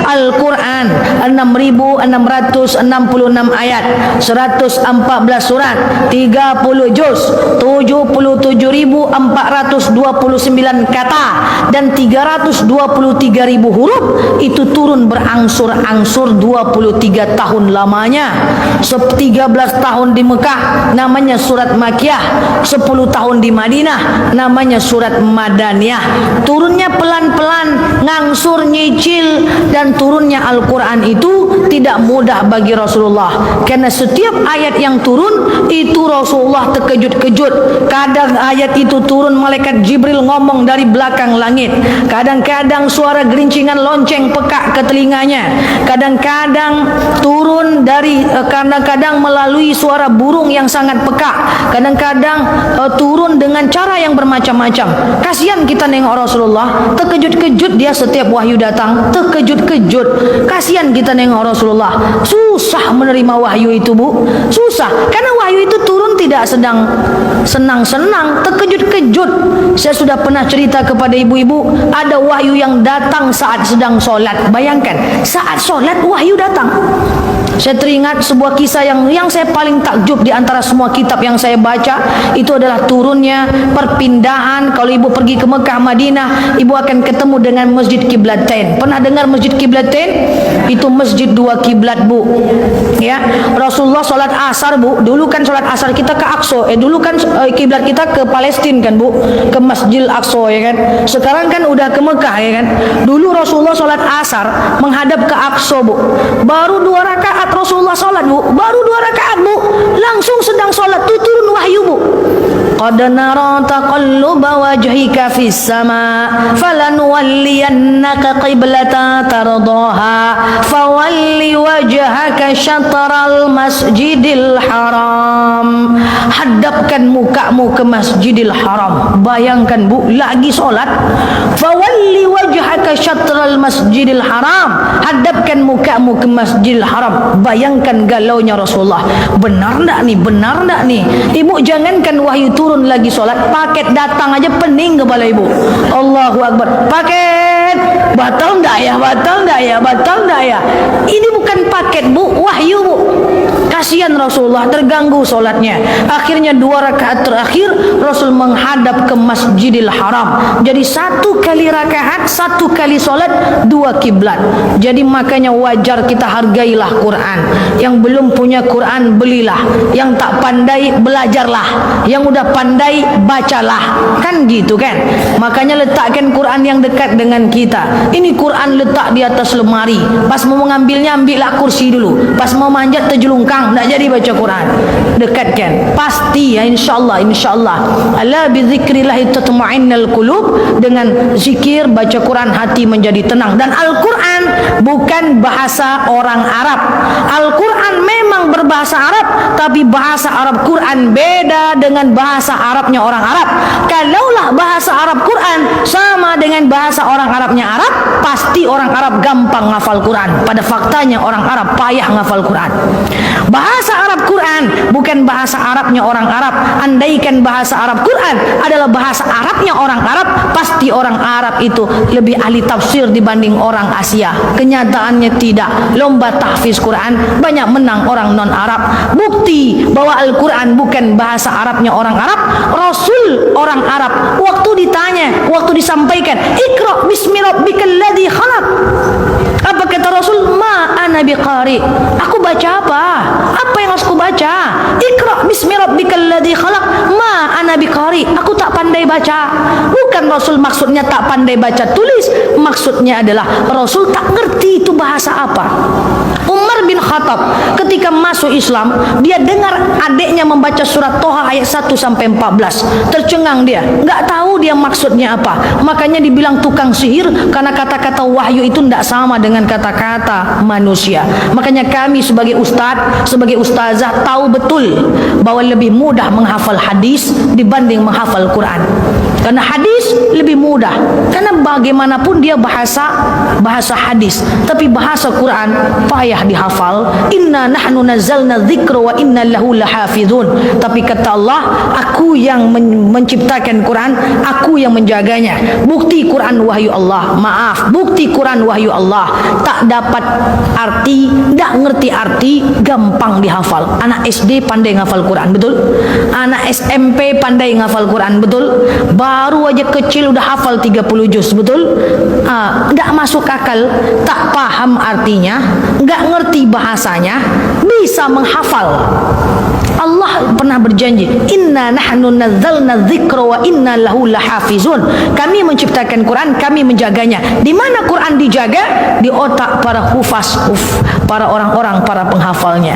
Al-Quran 6.666 ayat, 114 surat, 30 juz, 77.429 kata, dan 323.000 huruf. Itu turun berangsur-angsur 23 tahun lamanya. 13 tahun di Mekah namanya surat Makkiyah, 10 tahun di Madinah namanya surat Madaniyah. Turunnya pelan-pelan, ngangsur, nyicil, dan turunnya Al-Quran itu tidak mudah bagi Rasulullah, karena setiap ayat yang turun itu Rasulullah terkejut-kejut. Kadang ayat itu turun, malaikat Jibril ngomong dari belakang langit. Kadang-kadang suara gerincingan lonceng pekak ke telinganya. Kadang-kadang turun dari kadang-kadang melalui suara burung yang sangat pekak. Kadang-kadang turun dengan cara yang bermacam-macam. Kasihan kita nengok Rasulullah, terkejut-kejut dia setiap wahyu datang, terkejut-kejut. Kasihan kita nengok Rasulullah, susah menerima wahyu itu, Bu. Susah, karena wahyu itu turun tidak sedang senang-senang, terkejut-kejut. Saya sudah pernah cerita kepada ibu-ibu, ada wahyu yang datang saat sedang sholat. Bayangkan, saat sholat wahyu datang. Saya teringat sebuah kisah yang saya paling takjub di antara semua kitab yang saya baca. Itu adalah turunnya perpindahan. Kalau ibu pergi ke Mekah, Madinah, ibu akan ketemu dengan Masjid Qiblatain. Pernah dengar Masjid Qiblatain? Itu masjid dua kiblat, Bu. Ya, Rasulullah sholat asar, Bu. Dulu kan sholat asar kita ke Aqsa. Dulu kan kiblat kita ke Palestina kan, Bu, ke Masjid Aqsa, ya kan. Sekarang kan udah ke Mekah, ya kan. Dulu Rasulullah sholat asar menghadap ke Aqsa, Bu. Baru 2 rakaat Rasulullah sholat, Bu. Baru 2 rakaat, Bu. Langsung sedang sholat tuh turun wahyu, Bu. Qad nara taqalluba wajhika fis sama falanuwalliyannaka qiblatan tardaha fawalli wajhaka syatral masjidil haram. Hadapkan mukamu ke Masjidil Haram. Bayangkan, Bu, lagi sholat, fawalli wajhaka syatral masjidil haram. Hadapkan mukamu ke Masjidil Haram. Bayangkan galaunya Rasulullah. Benar enggak nih? Benar enggak nih? Ibu, jangankan wahyu turun lagi sholat, paket datang aja pening kepala ibu. Allahu Akbar. Paket batal enggak ya? Batal enggak ya? Batal enggak ya? Ini bukan paket, Bu, wahyu, Bu. Kasihan Rasulullah, terganggu sholatnya. Akhirnya 2 rakaat terakhir Rasul menghadap ke Masjidil Haram. Jadi 1 kali rakaat, 1 kali sholat, 2 kiblat. Jadi makanya wajar kita hargailah Quran. Yang belum punya Quran, belilah. Yang tak pandai, belajarlah. Yang udah pandai, bacalah. Kan gitu kan? Makanya letakkan Quran yang dekat dengan kita. Ini Quran letak di atas lemari. Pas mau mengambilnya, ambillah kursi dulu. Pas mau manjat, terjelungkang, tak jadi baca Quran. Dekatkan, pasti ya, insyaallah, insyaallah. Ala bizikrillahi tatma'innul qulub. Dengan zikir, baca Quran, hati menjadi tenang. Dan Al-Quran bukan bahasa orang Arab. Al-Quran memang berbahasa Arab, tapi bahasa Arab Quran beda dengan bahasa Arabnya orang Arab. Kalaulah bahasa Arab Quran sama dengan bahasa orang Arabnya Arab, pasti orang Arab gampang ngafal Quran. Pada faktanya orang Arab payah ngafal Quran. Bahasa Arab Quran bukan bahasa Arabnya orang Arab. Andaikan bahasa Arab Quran adalah bahasa Arabnya orang Arab, pasti orang Arab itu lebih ahli tafsir dibanding orang Asia. Kenyataannya tidak. Lomba tahfiz Quran banyak menang orang non-Arab. Bukti bahwa Al-Quran bukan bahasa Arabnya orang Arab. Rasul orang Arab, waktu ditanya, waktu disampaikan, Iqra bismi rabbikal ladzi khalaq, apa kata Rasul? Ma ana biqari. Aku baca apa? Apa yang harus aku baca? Iqra bismi rabbikal ladzi khalaq. Ma ana biqari. Aku tak pandai baca. Bukan Rasul maksudnya tak pandai baca tulis, maksudnya adalah Rasul tak ngerti itu bahasa apa. Umar bin Khattab ketika masuk Islam, dia dengar adiknya membaca surat Toha ayat 1 sampai 14. Tercengang dia, enggak tahu dia maksudnya apa. Makanya dibilang tukang sihir, karena kata-kata wahyu itu tidak sama dengan kata-kata manusia. Makanya kami sebagai ustaz, sebagai ustazah tahu betul bahwa lebih mudah menghafal hadis dibanding dibanding menghafal Quran. Karena hadis lebih mudah. Karena bagaimanapun dia bahasa hadis, tapi bahasa Quran payah dihafal. Inna nahnu nazzalna dzikra wa inna lahu lahafizun. Tapi kata Allah, aku yang menciptakan Quran, aku yang menjaganya. Bukti Quran wahyu Allah. Maaf, bukti Quran wahyu Allah. Tak dapat arti, tak ngerti arti, gampang dihafal. Anak SD pandai ngafal Quran, betul? Anak SMP pandai ngafal Quran, betul? Baru aja kecil udah hafal 30 juz, betul? Nggak masuk akal, tak paham artinya, nggak ngerti bahasanya, bisa menghafal. Allah pernah berjanji, inna nahnu nazzalna dzikra wa inna lahu lahafizun. Kami menciptakan Quran, kami menjaganya. Di mana Quran dijaga? Di otak para hufaz, para orang-orang, para penghafalnya.